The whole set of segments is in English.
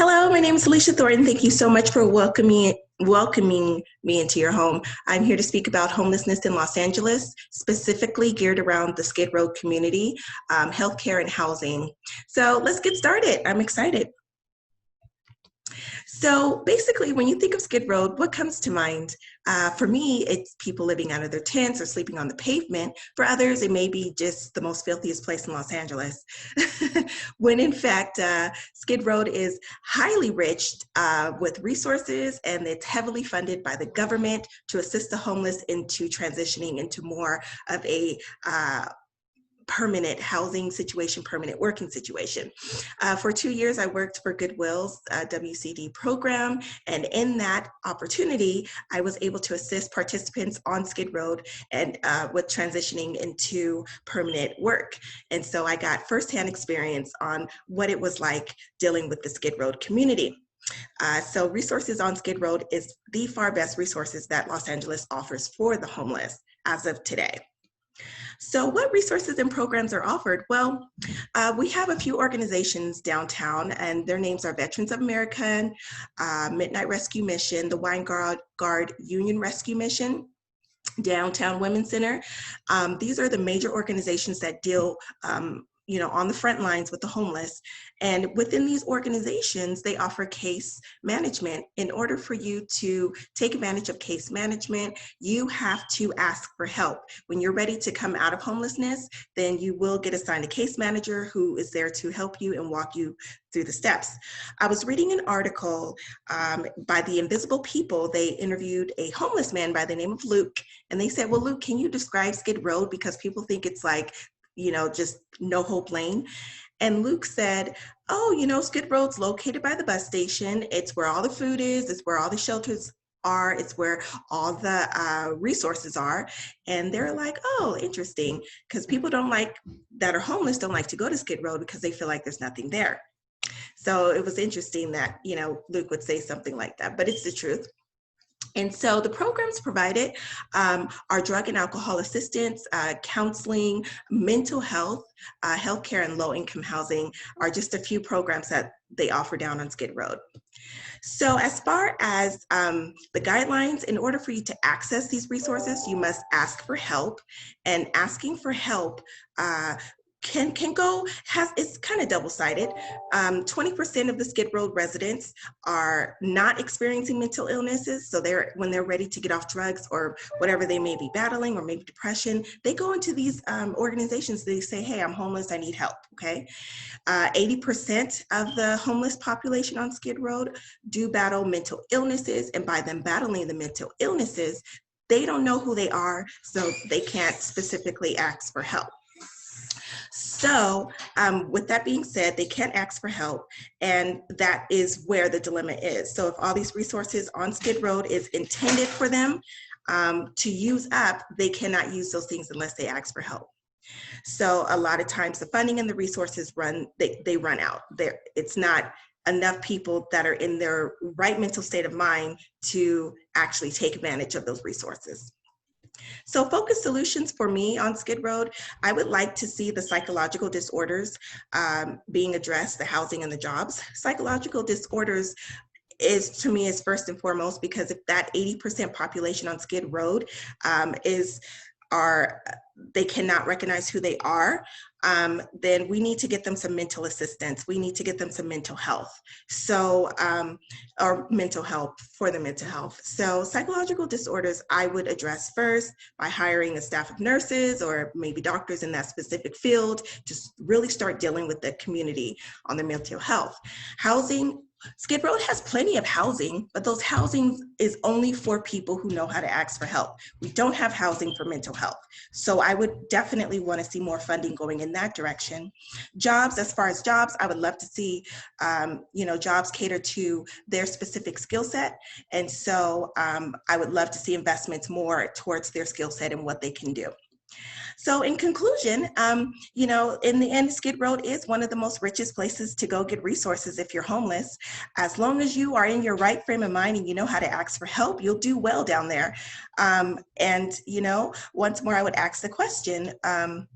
Hello, my name is Alicia Thornton. Thank you so much for welcoming me into your home. I'm here to speak about homelessness in Los Angeles, specifically geared around the Skid Row community, healthcare and housing. So let's get started. I'm excited. So basically, when you think of Skid Row, what comes to mind? For me, it's people living out of their tents or sleeping on the pavement. For others, it may be just the most filthiest place in Los Angeles. When in fact, Skid Row is highly rich with resources, and it's heavily funded by the government to assist the homeless into transitioning into more of a permanent housing situation, permanent working situation. For 2 years, I worked for Goodwill's WCD program, and in that opportunity, I was able to assist participants on Skid Row and with transitioning into permanent work. And so I got firsthand experience on what it was like dealing with the Skid Row community. So resources on Skid Row is the far best resources that Los Angeles offers for the homeless as of today. So what resources and programs are offered? Well, we have a few organizations downtown, and their names are Veterans of America, Midnight Rescue Mission, the Wine Guard Union Rescue Mission, Downtown Women's Center. These are the major organizations that deal on the front lines with the homeless. And within these organizations, they offer case management. In order for you to take advantage of case management, you have to ask for help. When you're ready to come out of homelessness, then you will get assigned a case manager who is there to help you and walk you through the steps. I was reading an article by the Invisible People. They interviewed a homeless man by the name of Luke, and they said, well, Luke, can you describe Skid Row? Because people think it's like, just no hope lane. And Luke said, oh, Skid Row's located by the bus station. It's where all the food is. It's where all the shelters are. It's where all the resources are. And they're like, oh, interesting. Because people that are homeless don't like to go to Skid Row because they feel like there's nothing there. So it was interesting that, Luke would say something like that, but it's the truth. And so the programs provided are drug and alcohol assistance, counseling, mental health, healthcare, and low-income housing are just a few programs that they offer down on Skid Row. So as far as the guidelines, in order for you to access these resources, you must ask for help. And asking for help it's kind of double-sided. 20% of the Skid Row residents are not experiencing mental illnesses. So when they're ready to get off drugs or whatever they may be battling, or maybe depression, they go into these organizations. They say, hey, I'm homeless, I need help, okay? 80% of the homeless population on Skid Row do battle mental illnesses, and by them battling the mental illnesses, they don't know who they are, so they can't specifically ask for help. So with that being said, they can't ask for help, and that is where the dilemma is. So if all these resources on Skid Row is intended for them to use up, they cannot use those things unless they ask for help. So a lot of times the funding and the resources run out. It's not enough people that are in their right mental state of mind to actually take advantage of those resources. So focused solutions for me on Skid Row, I would like to see the psychological disorders being addressed, the housing and the jobs. Psychological disorders to me is first and foremost, because if that 80% population on Skid Row they cannot recognize who they are, then we need to get them some mental assistance. We need to get them some mental health. So, or mental health for the mental health. So psychological disorders, I would address first by hiring a staff of nurses or maybe doctors in that specific field to really start dealing with the community on their mental health. Housing, Skid Row has plenty of housing, but those housing is only for people who know how to ask for help. We don't have housing for mental health. So I would definitely want to see more funding going in that direction. Jobs, as far as jobs, I would love to see, jobs cater to their specific skill set. And so I would love to see investments more towards their skill set and what they can do. So in conclusion, you know, in the end, Skid Row is one of the most richest places to go get resources if you're homeless. As long as you are in your right frame of mind and you know how to ask for help, you'll do well down there. And, you know, once more, I would ask the question,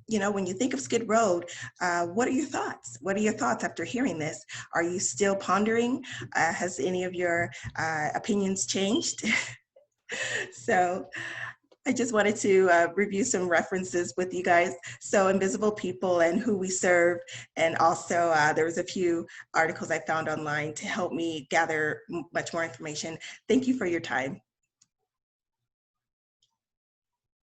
you know, when you think of Skid Row, what are your thoughts? What are your thoughts after hearing this? Are you still pondering? Has any of your opinions changed? So I just wanted to review some references with you guys. So Invisible People and Who We Serve. And also there was a few articles I found online to help me gather much more information. Thank you for your time.